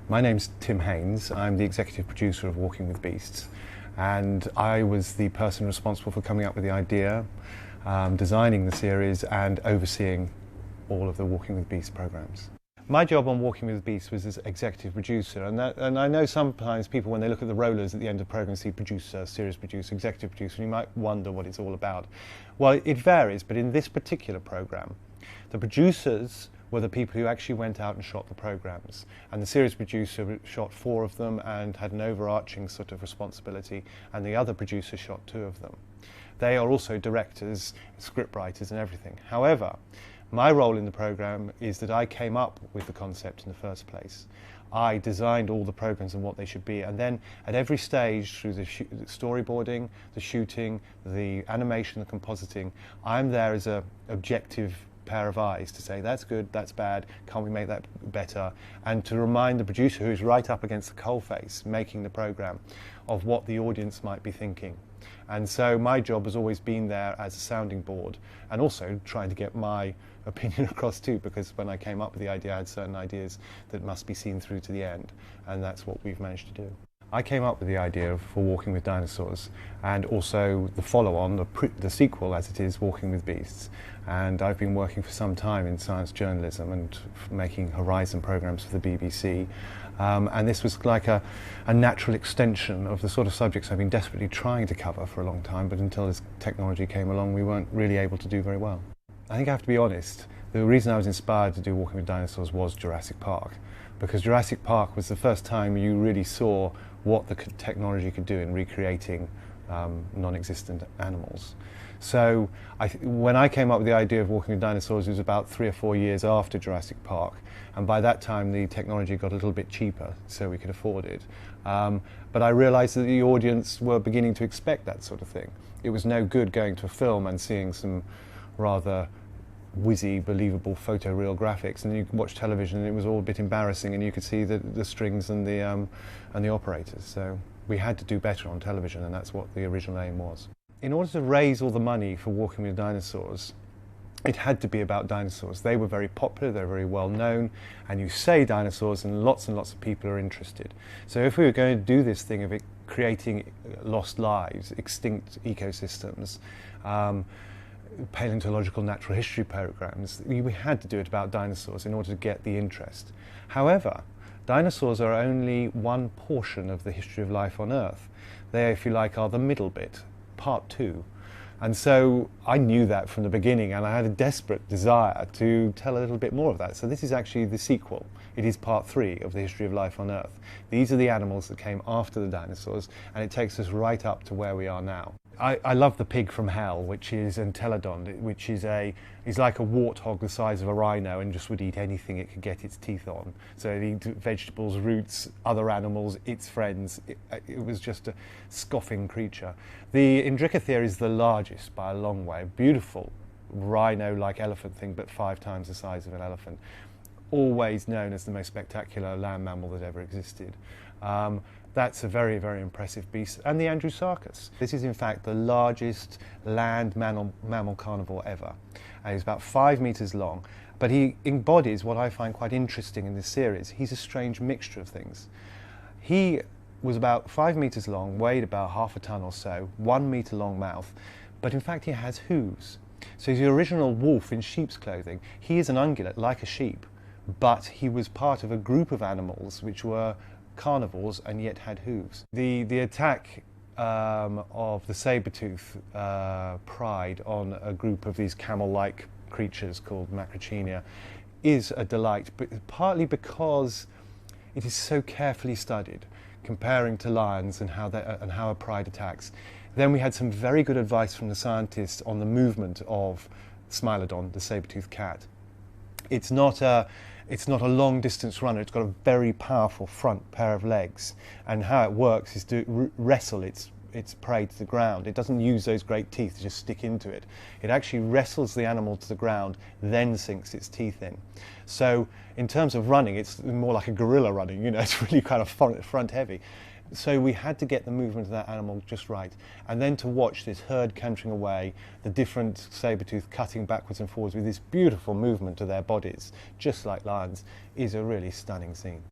My name's Tim Haines. I'm the executive producer of Walking with Beasts, and I was the person responsible for coming up with the idea, designing the series and overseeing all of the Walking with Beasts programs. My job on Walking with Beasts was as executive producer, and I know sometimes people, when they look at the rollers at the end of the program, see producer, series producer, executive producer, and you might wonder what it's all about. Well, it varies, but in this particular program, the producers were the people who actually went out and shot the programs, and the series producer shot 4 of them and had an overarching sort of responsibility, and the other producer shot 2 of them. They are also directors, script writers and everything. However, my role in the program is that I came up with the concept in the first place. I designed all the programs and what they should be, and then at every stage through the storyboarding, the shooting, the animation, the compositing, I'm there as an objective pair of eyes to say that's good, that's bad, can't we make that better, and to remind the producer, who's right up against the coalface making the program, of what the audience might be thinking. And so my job has always been there as a sounding board, and also trying to get my opinion across too, because when I came up with the idea I had certain ideas that must be seen through to the end, and that's what we've managed to do. I came up with the idea for Walking with Dinosaurs, and also the follow-on, the sequel as it is, Walking with Beasts. And I've been working for some time in science journalism and making Horizon programs for the BBC. And this was like a natural extension of the sort of subjects I've been desperately trying to cover for a long time, but until this technology came along, we weren't really able to do very well. I think I have to be honest, the reason I was inspired to do Walking with Dinosaurs was Jurassic Park, because Jurassic Park was the first time you really saw what the technology could do in recreating non-existent animals. So when I came up with the idea of Walking with Dinosaurs, it was about 3 or 4 years after Jurassic Park, and by that time the technology got a little bit cheaper, so we could afford it. But I realised that the audience were beginning to expect that sort of thing. It was no good going to a film and seeing some rather whizzy, believable photoreal graphics, and you could watch television and it was all a bit embarrassing, and you could see the strings and the operators. So we had to do better on television, and that's what the original aim was. In order to raise all the money for Walking with Dinosaurs, it had to be about dinosaurs. They were very popular, they're very well known, and you say dinosaurs and lots of people are interested. So if we were going to do this thing of it creating lost lives, extinct ecosystems, paleontological natural history programs, we had to do it about dinosaurs in order to get the interest. However, dinosaurs are only one portion of the history of life on Earth. They, if you like, are the middle bit, part 2. And so I knew that from the beginning, and I had a desperate desire to tell a little bit more of that. So this is actually the sequel. It is part 3 of the history of life on Earth. These are the animals that came after the dinosaurs, and it takes us right up to where we are now. I love the pig from hell, which is Entelodon, which is like a warthog the size of a rhino and just would eat anything it could get its teeth on. So it eats vegetables, roots, other animals, its friends. It was just a scoffing creature. The Indricothere is the largest by a long way. Beautiful rhino-like elephant thing, but 5 times the size of an elephant. Always known as the most spectacular land mammal that ever existed. That's a very, very impressive beast. And the Andrewsarchus. This is in fact the largest land mammal carnivore ever. He's about 5 meters long, but he embodies what I find quite interesting in this series. He's a strange mixture of things. He was about 5 meters long, weighed about half a ton or so, 1 meter long mouth, but in fact he has hooves. So he's the original wolf in sheep's clothing. He is an ungulate, like a sheep, but he was part of a group of animals which were carnivores and yet had hooves. The attack of the saber-tooth pride on a group of these camel-like creatures called Macrauchenia is a delight, but partly because it is so carefully studied, comparing to lions and how a pride attacks. Then we had some very good advice from the scientists on the movement of Smilodon, the saber-toothed cat. It's not a long distance runner, it's got a very powerful front pair of legs, and how it works is to wrestle its prey to the ground. It doesn't use those great teeth to just stick into it. It actually wrestles the animal to the ground, then sinks its teeth in. So in terms of running, it's more like a gorilla running, it's really kind of front heavy. So we had to get the movement of that animal just right. And then to watch this herd cantering away, the different saber-tooth cutting backwards and forwards with this beautiful movement of their bodies, just like lions, is a really stunning scene.